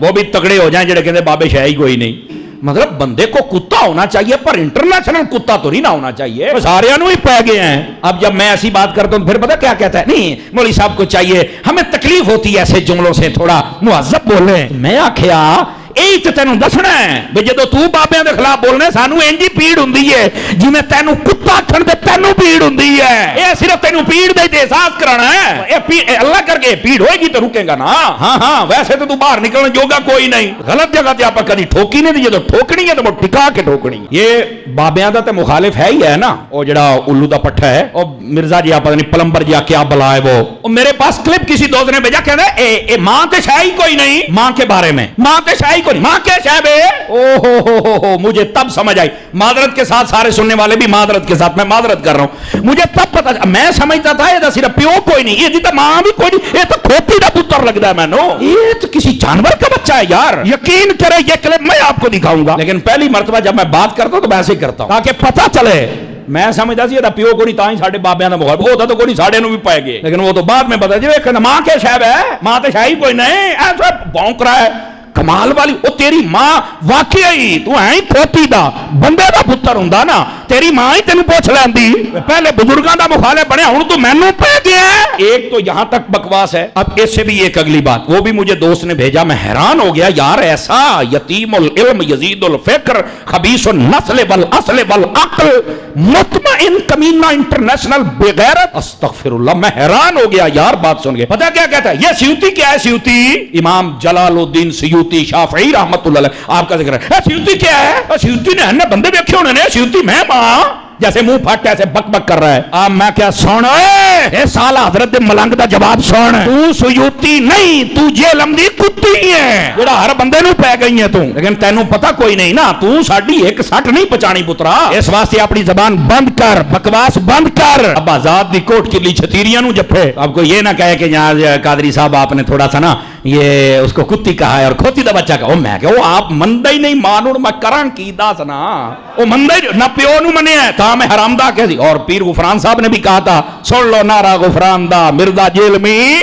وہ بھی تگڑے ہو جائیں جڑے کہتے بابے شاہ ہی کوئی نہیں. مطلب بندے کو کتا ہونا چاہیے پر انٹرنیشنل کتا تو نہیں نہ ہونا چاہیے. سارے ہی پہ گئے ہیں. اب جب میں ایسی بات کرتا ہوں پھر پتا کیا کہتا ہے, نہیں مولوی صاحب کو چاہیے, ہمیں تکلیف ہوتی ہے ایسے جملوں سے, تھوڑا مہذب بولیں. میں آخیا یہی تو تینوں دسنا ہے بھی جدو تو بابیاں دے خلاف بولنے سانو انجی پیڑ ہوندی ہے جی میں تینوں کتا آکھن تے تینوں پیڑ ہوندی ہے. یہ صرف تینوں پیڑ دے تے احساس کرانا ہے. اللہ کر کے پیڑ ہوئے گی تو رکے گا نا. ہاں ویسے تو باہر نکلنے جوگا کوئی نہیں. غلط جگہ تے آپ کدی ٹھوکی نہیں, جدو ٹھوکنی ہے تو وہ ٹکا کے ٹھوکنی. یہ بابیاں دا تے مخالف ہے ہی ہے نا, وہ جڑا الو دا پٹھا ہے, اور مرزا جی آپ پتہ نہیں پلمبر جی کیا بلا ہے وہ میرے پاس کلپ کسی دوست نے بھیجا, کہتے ہیں ماں تے شاہی کوئی نہیں. ماں کے بارے میں ماں تے شاہی کوئی نہیں, ماں کے شاہ بے. او مجھے تب سمجھ آئی, معذرت کے ساتھ سارے سننے والے بھی معذرت کے ساتھ, میں معذرت کر رہا ہوں, مجھے تب پتا, میں سمجھتا تھا یہ صرف پیو کوئی نہیں, یہ تو ماں بھی کوئی نہیں, یہ تو کھوتی دا پتر لگتا ہے میں نو, یہ تو کسی جانور کا بچہ ہے یار. یقین کرے یہ کلپ میں آپ کو دکھاؤں گا, لیکن پہلی مرتبہ جب میں بات کرتا ہوں تو میں ایسے ہی کرتا ہوں تاکہ پتہ چلے. میں سمجھتا سی یہ پیو کو نہیں, تاں ہی ساڈے بابیاں دا مخالف ہوتا تو کوئی نہیں, ساڈے نو بھی پائے گئے, لیکن وہ تو بعد میں پتا جی ماں کے شاہب ہے, ماں تے شاہی کوئی نہیں. ایسا بونک رہا ہے کمال والی. وہ تیری ماں واقعی تو ہے ہی کھوتی دا بندے دا پتر ہوندا نا, تیری ماں ہی تینوں پوچھ لیندی. پہلے بزرگاں دا مخالف بنے, ہن تو مینوں پہ گیا. ایک تو یہاں تک بکواس ہے. اب اس سے بھی ایک اگلی بات, وہ بھی مجھے دوست نے بھیجا, میں حیران ہو گیا یار. ایسا یتیم العلم یزید الفکر خبیث النسل والاصل والعقل مطمئن کمینہ انٹرنیشنل بغیرت, استغفر اللہ. میں حیران ہو گیا یار بات سن کے. پتہ کیا کہتا ہے یہ سیوطی کیا ہے؟ سیوطی امام جلال الدین سیوطی شافعی رحمت اللہ علیہ, آپ کا ذکر ہے. سیوطی کیا ہے؟ سیوطی نے بندے دیکھے ہونے نے, سیوطی میں ماں جیسے منہ پھٹ ایسے بک بک کر رہا ہے. اب میں کیا سن, اے سال حضرت ملنگ دا جواب سن. تو سیوطی نہیں, تو جیلم دی کتی ہے جڑا ہر بندے نو پہ گئی ہے تو, لیکن تینوں پتہ کوئی نہیں نا, تو ساڈی ایک سٹ نہیں پچانی پترا. اس واسطے اپنی زبان بند کر, بکواس بند کر. اب آزاد دی کوٹ چلی چھتیریاں نو جپے. اب کوئی یہ نہ کہے کہ یہاں قادری صاحب آپ نے تھوڑا سا نا یہ اس کو کتی کہا ہے اور کھوتی دا بچہ کہا. میں کہ وہ آپ مندہ ہی نہیں مانوڑ, میں کران کی داس نا, وہ مندہ ہی نہ پیو نو منے ہے تا میں حرام دا کہہ دی. اور پیر غفران صاحب نے بھی کہا تھا, سن لو نعرہ غفران دا, مرزا جیل میں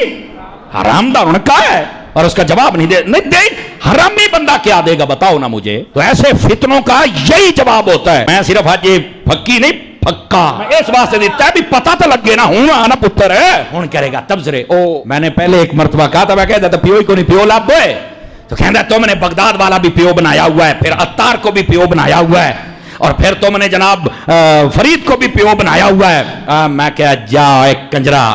حرام دا. انہوں نے کہا ہے اور اس کا جواب نہیں دے. حرامی بندہ کیا دے گا بتاؤ نا مجھے. تو ایسے فتنوں کا یہی جواب ہوتا ہے. میں صرف آج یہ پھکی نہیں پکا اس واسطے دیتا ہے بھی پتہ تو لگے نا, ہوں آنا پتر ہے. ہوں کرے گا تبصرے. او میں نے پہلے ایک مرتبہ کہا تھا, میں کہتا تھا پیو ہی کو نہیں, پیو لاب ہے تو کہتا تم نے بغداد والا بھی پیو بنایا ہوا ہے, پھر عطار کو بھی پیو بنایا ہوا ہے, اور پھر تم نے جناب فرید کو بھی پیو بنایا ہوا ہے. میں کہا جا ایک کنجرا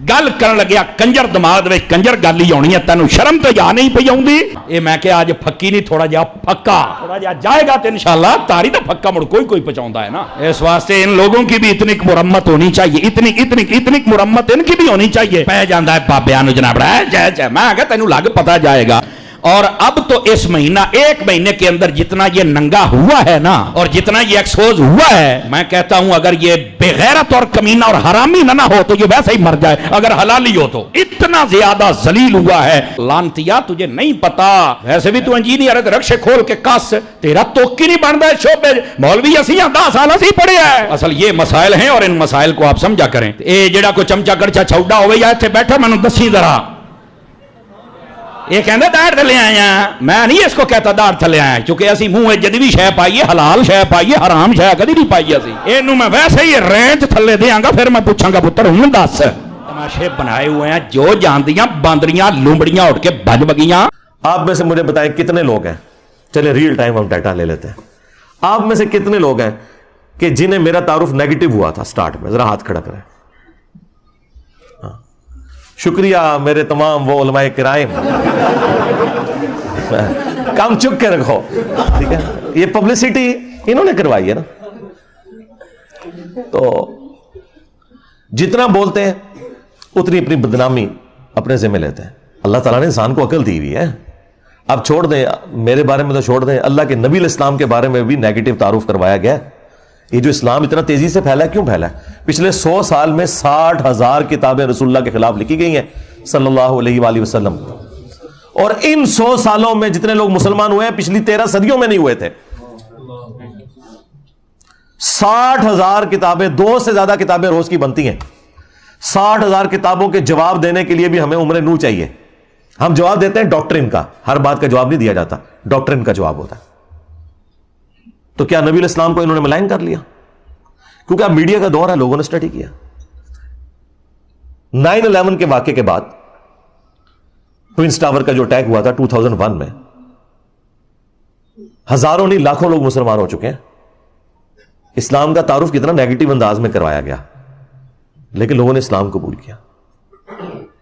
گل کرن لگیا, کنجر دماغ میں کنجر گل ہی ہونی ہے, تینوں شرم تو جا نہیں پئی آؤندی. یہ میں کہ آج پھکی نہیں, تھوڑا جہا پھکا, تھوڑا جہا جائے گا تو انشاءاللہ تاری تو پھکا مڑ کوئی پہنچاؤندا ہے نا. اس واسطے ان لوگوں کی بھی اتنی مرمت ہونی چاہیے, اتنی مرمت ان کی بھی ہونی چاہیے. پہ جاندا ہے بابیاں نو جناب جے میں کہ تینوں لگ پتہ جائے گا. اور اب تو اس مہینہ, ایک مہینے کے اندر جتنا یہ ننگا ہوا ہے نا, اور جتنا یہ ایکسپوز ہوا ہے, میں کہتا ہوں اگر یہ بغیرت اور کمینہ اور حرامی نہ ہو تو یہ ویسے ہی مر جائے. اگر حلالی ہو تو اتنا زیادہ ذلیل ہوا ہے. لانتیا تجھے نہیں پتا, ویسے بھی تو انجینئر ہے, رکشے کھول کے کس, تیرا توکی نہیں بنتا ہے شعبے. مولوی اسی 10 سال اسی پڑھے ہیں. اصل یہ مسائل ہیں اور ان مسائل کو آپ سمجھا کریں. اے جڑا کوئی چمچا کڑچا چھوڑا ہوئے یا اتنے بیٹھا میں نے دسی ذرا, یہ کہندے داڑھ تھلے آئے ہیں. میں نہیں اس کو کہتا داڑھ تھلے آئے ہیں, چونکہ اسی منہ جدی شے پائیے, حلال شے پائیے, حرام شے کدی نہیں پائیے. اسی اینو میں ویسے ہی رینج تھلے دیاں گا, پھر میں پوچھاں گا پتر ہوں دس. تماشے بنائے ہوئے ہیں جو جاندیاں باندریاں لومڑیاں اٹھ کے بج بگیاں. آپ میں سے مجھے بتائیں کتنے لوگ ہیں, چلے ریل ٹائم ہم ڈیٹا لے لیتے ہیں, آپ میں سے کتنے لوگ ہیں کہ جنہیں میرا تعارف نیگیٹو ہوا تھا سٹارٹ میں؟ ذرا ہاتھ کھڑا کریں. شکریہ میرے تمام وہ علماء کرام, کام چک کے رکھو, ٹھیک ہے. یہ پبلسٹی انہوں نے کروائی ہے نا, تو جتنا بولتے ہیں اتنی اپنی بدنامی اپنے ذمہ لیتے ہیں. اللہ تعالیٰ نے انسان کو عقل دی ہوئی ہے. اب چھوڑ دیں, میرے بارے میں تو چھوڑ دیں, اللہ کے نبی علیہ السلام کے بارے میں بھی نیگیٹو تعارف کروایا گیا. یہ جو اسلام اتنا تیزی سے پھیلا ہے, کیوں پھیلا ہے؟ پچھلے 100 سال میں 60,000 کتابیں رسول اللہ کے خلاف لکھی گئی ہیں صلی اللہ علیہ وآلہ وسلم, اور ان 100 سالوں میں جتنے لوگ مسلمان ہوئے ہیں پچھلی 13 صدیوں میں نہیں ہوئے تھے. 60,000 کتابیں, 2 سے زیادہ کتابیں روز کی بنتی ہیں. 60,000 کتابوں کے جواب دینے کے لیے بھی ہمیں عمر نو چاہیے. ہم جواب دیتے ہیں ڈاکٹرن کا، ہر بات کا جواب نہیں دیا جاتا، ڈاکٹرن کا جواب ہوتا ہے. تو کیا نبی علیہ السلام کو انہوں نے ملائن کر لیا؟ کیونکہ اب میڈیا کا دور ہے، لوگوں نے اسٹڈی کیا. 9/11 کے واقعے کے بعد ٹوئنس ٹاور کا جو اٹیک ہوا تھا 2001 میں، ہزاروں نہیں لاکھوں لوگ مسلمان ہو چکے ہیں. اسلام کا تعارف کتنا نیگیٹو انداز میں کروایا گیا، لیکن لوگوں نے اسلام قبول کیا.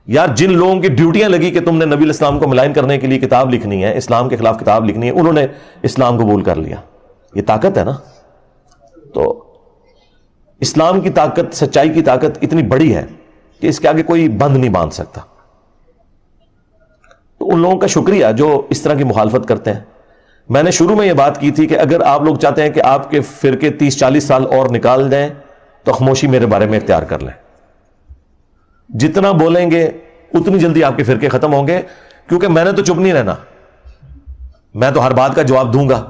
یار جن لوگوں کی ڈیوٹیاں لگی کہ تم نے نبی علیہ السلام کو ملائن کرنے کے لیے کتاب لکھنی ہے، اسلام کے خلاف کتاب لکھنی ہے، انہوں نے اسلام قبول کر لیا. یہ طاقت ہے نا. تو اسلام کی طاقت، سچائی کی طاقت اتنی بڑی ہے کہ اس کے آگے کوئی بند نہیں باندھ سکتا. تو ان لوگوں کا شکریہ جو اس طرح کی مخالفت کرتے ہیں. میں نے شروع میں یہ بات کی تھی کہ اگر آپ لوگ چاہتے ہیں کہ آپ کے فرقے 30-40 سال اور نکال دیں تو خاموشی میرے بارے میں اختیار کر لیں. جتنا بولیں گے اتنی جلدی آپ کے فرقے ختم ہوں گے، کیونکہ میں نے تو چپ نہیں رہنا، میں تو ہر بات کا جواب دوں گا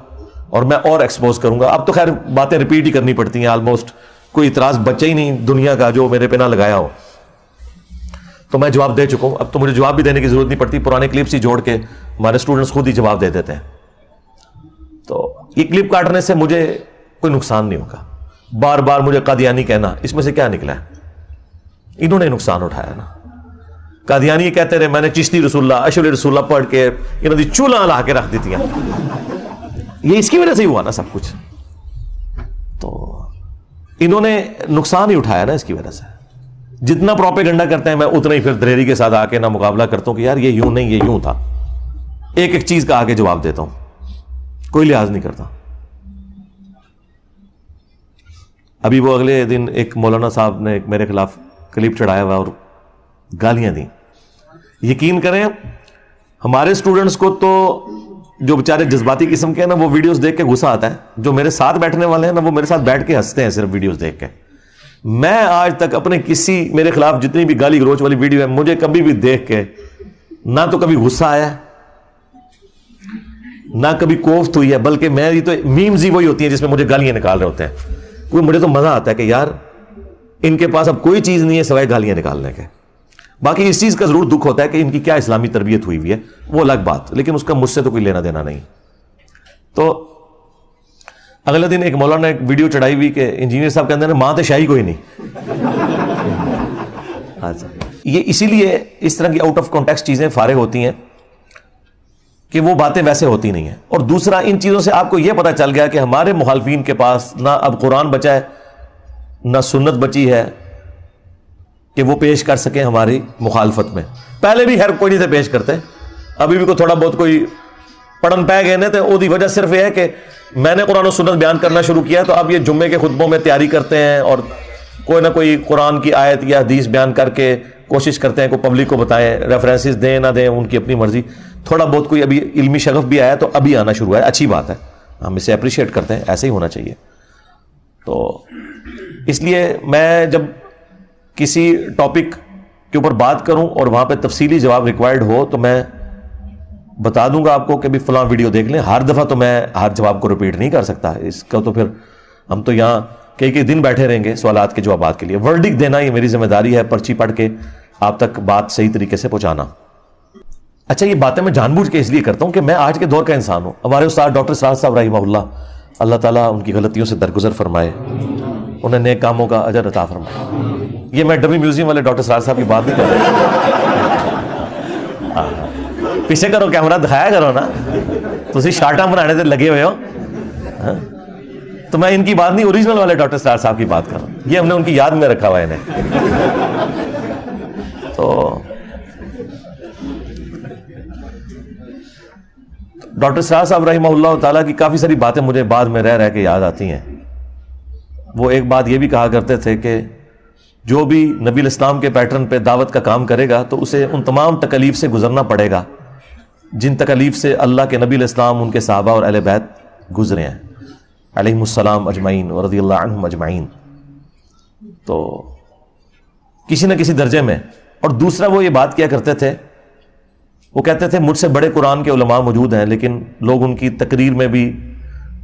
اور میں اور ایکسپوز کروں گا. اب تو خیر باتیں ریپیٹ ہی کرنی پڑتی ہیں، آلموسٹ کوئی اعتراض بچا ہی نہیں دنیا کا جو میرے پہ نہ لگایا ہو. تو میں جواب دے چکا ہوں، اب تو مجھے جواب بھی دینے کی ضرورت نہیں پڑتی، پرانے کلپس ہی جوڑ کے ہمارے اسٹوڈنٹس خود ہی جواب دے دیتے ہیں. تو یہ کلپ کاٹنے سے مجھے کوئی نقصان نہیں ہوگا. بار بار مجھے قادیانی کہنا، اس میں سے کیا نکلا ہے؟ انہوں نے نقصان اٹھایا نا. قادیانی یہ کہتے رہے میں نے چشتی رسول اللہ، اشر رسول اللہ پڑھ کے انہوں نے چولہا لا کے رکھ دیتی ہیں. یہ اس کی وجہ سے ہی ہوا نا سب کچھ. تو انہوں نے نقصان ہی اٹھایا نا اس کی وجہ سے. جتنا پروپیگنڈا کرتے ہیں میں اتنا ہی پھر دلیری کے ساتھ آ کے نہ مقابلہ کرتا ہوں کہ یار یہ یوں نہیں، یہ یوں تھا. ایک ایک چیز کا آگے جواب دیتا ہوں، کوئی لحاظ نہیں کرتا. ابھی وہ اگلے دن ایک مولانا صاحب نے میرے خلاف کلپ چڑھایا ہوا اور گالیاں دیں. یقین کریں ہمارے اسٹوڈنٹس کو تو جو بیچارے جذباتی قسم کے ہیں نا، وہ ویڈیوز دیکھ کے غصہ آتا ہے. جو میرے ساتھ بیٹھنے والے ہیں نا، وہ میرے ساتھ بیٹھ کے ہنستے ہیں صرف ویڈیوز دیکھ کے. میں آج تک اپنے کسی میرے خلاف جتنی بھی گالی گلوچ والی ویڈیو ہے، مجھے کبھی بھی دیکھ کے نہ تو کبھی غصہ آیا نہ کبھی کوفت ہوئی ہے، بلکہ میری تو میمز ہی وہی ہوتی ہیں جس میں مجھے گالیاں نکال رہے ہوتے ہیں. کیونکہ مجھے تو مزہ آتا ہے کہ یار ان کے پاس اب کوئی چیز نہیں ہے سوائے گالیاں نکالنے کے. باقی اس چیز کا ضرور دکھ ہوتا ہے کہ ان کی کیا اسلامی تربیت ہوئی ہوئی ہے، وہ الگ بات، لیکن اس کا مجھ سے تو کوئی لینا دینا نہیں. تو اگلے دن ایک مولانا نے ایک ویڈیو چڑھائی ہوئی کہ انجینئر صاحب کہتے ہیں ماں تو شاہی کوئی نہیں. یہ اسی لیے اس طرح کی آؤٹ آف کانٹیکسٹ چیزیں فارغ ہوتی ہیں کہ وہ باتیں ویسے ہوتی نہیں ہیں. اور دوسرا ان چیزوں سے آپ کو یہ پتا چل گیا کہ ہمارے مخالفین کے پاس نہ اب قرآن بچا ہے نہ سنت بچی ہے کہ وہ پیش کر سکیں ہماری مخالفت میں. پہلے بھی خیر کوئی نہیں تھے پیش کرتے، ابھی بھی کوئی تھوڑا بہت کوئی پڑھن پہ گئے تو وہ وجہ صرف یہ ہے کہ میں نے قرآن و سنت بیان کرنا شروع کیا، تو اب یہ جمعے کے خطبوں میں تیاری کرتے ہیں اور کوئی نہ کوئی قرآن کی آیت یا حدیث بیان کر کے کوشش کرتے ہیں کہ پبلک کو بتائیں، ریفرنسز دیں نہ دیں ان کی اپنی مرضی. تھوڑا بہت کوئی ابھی علمی شغف بھی آیا تو ابھی آنا شروع ہے، اچھی بات ہے، ہم اسے اپریشیٹ کرتے ہیں، ایسے ہی ہونا چاہیے. تو اس لیے میں جب کسی ٹاپک کے اوپر بات کروں اور وہاں پہ تفصیلی جواب ریکوائرڈ ہو تو میں بتا دوں گا آپ کو کہ بھی فلاں ویڈیو دیکھ لیں. ہر دفعہ تو میں ہر جواب کو ریپیٹ نہیں کر سکتا، اس کا تو پھر ہم تو یہاں کئی دن بیٹھے رہیں گے سوالات کے جوابات کے لیے. ورڈک دینا یہ میری ذمہ داری ہے، پرچی پڑھ کے آپ تک بات صحیح طریقے سے پہنچانا. اچھا یہ باتیں میں جان بوجھ کے اس لیے کرتا ہوں کہ میں آج کے دور کا انسان ہوں. ہمارے استاد ڈاکٹر سراج صاحب رحمہ اللہ تعالیٰ ان کی غلطیوں سے درگزر فرمائے، انہیں نیک کاموں کا اجر عطا فرمائے. یہ میں ڈبی میوزیم والے ڈاکٹر سراج صاحب کی بات نہیں کر رہا، پیچھے کرو کیمرہ دکھایا کرو نا، تسی شارٹاں بنانے سے لگے ہوئے ہو. تو میں ان کی بات نہیں، اوریجنل والے ڈاکٹر سراج صاحب کی بات کر رہا ہوں. یہ ہم نے ان کی یاد میں رکھا ہوا ہے انہیں. تو ڈاکٹر سراج صاحب رحمہ اللہ تعالیٰ کی کافی ساری باتیں مجھے بعد میں رہ کے یاد آتی ہیں. وہ ایک بات یہ بھی کہا کرتے تھے کہ جو بھی نبی الاسلام کے پیٹرن پہ دعوت کا کام کرے گا تو اسے ان تمام تکالیف سے گزرنا پڑے گا جن تکالیف سے اللہ کے نبی الاسلام، ان کے صحابہ اور اہل بیت گزرے ہیں علیہم السلام اجمعین ورضی اللہ عنہم اجمعین. تو کسی نہ کسی درجے میں. اور دوسرا وہ یہ بات کیا کرتے تھے، وہ کہتے تھے مجھ سے بڑے قرآن کے علماء موجود ہیں لیکن لوگ ان کی تقریر میں بھی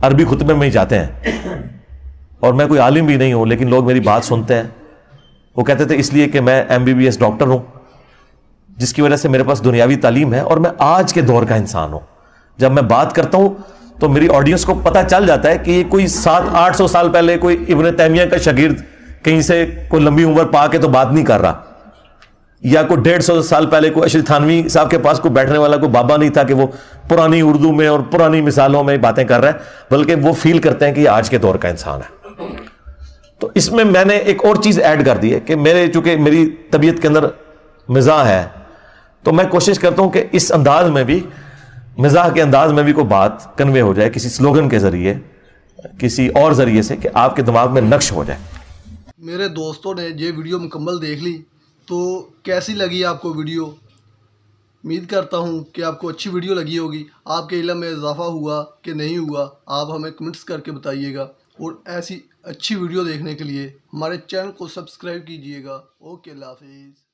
عربی خطبے میں ہی جاتے ہیں، اور میں کوئی عالم بھی نہیں ہوں لیکن لوگ میری بات سنتے ہیں. وہ کہتے تھے اس لیے کہ میں MBBS ڈاکٹر ہوں جس کی وجہ سے میرے پاس دنیاوی تعلیم ہے اور میں آج کے دور کا انسان ہوں. جب میں بات کرتا ہوں تو میری آڈینس کو پتہ چل جاتا ہے کہ یہ کوئی 700-800 سال پہلے کوئی ابن تیمیہ کا شاگرد کہیں سے کوئی لمبی عمر پا کے تو بات نہیں کر رہا, یا کوئی 150 سال پہلے کوئی اشرف تھانوی صاحب کے پاس کوئی بیٹھنے والا کوئی بابا نہیں تھا کہ وہ پرانی اردو میں اور پرانی مثالوں میں باتیں کر رہا ہے, بلکہ وہ فیل کرتے ہیں کہ یہ آج کے دور کا انسان ہے. تو اس میں نے ایک اور چیز ایڈ کر دی ہے کہ چونکہ میری طبیعت کے اندر مزاح ہے, تو میں کوشش کرتا ہوں کہ اس انداز میں بھی, مزاح کے انداز میں بھی کوئی بات کنوے ہو جائے کسی سلوگن کے ذریعے, کسی اور ذریعے سے, کہ آپ کے دماغ میں نقش ہو جائے. میرے دوستوں نے یہ ویڈیو مکمل دیکھ لی, تو کیسی لگی آپ کو ویڈیو؟ امید کرتا ہوں کہ آپ کو اچھی ویڈیو لگی ہوگی. آپ کے علم میں اضافہ ہوا کہ نہیں ہوا, آپ ہمیں کمنٹس کر کے بتائیے گا. اور ایسی اچھی ویڈیو دیکھنے کے لیے ہمارے چینل کو سبسکرائب کیجیے گا. اوکے, اللہ حافظ.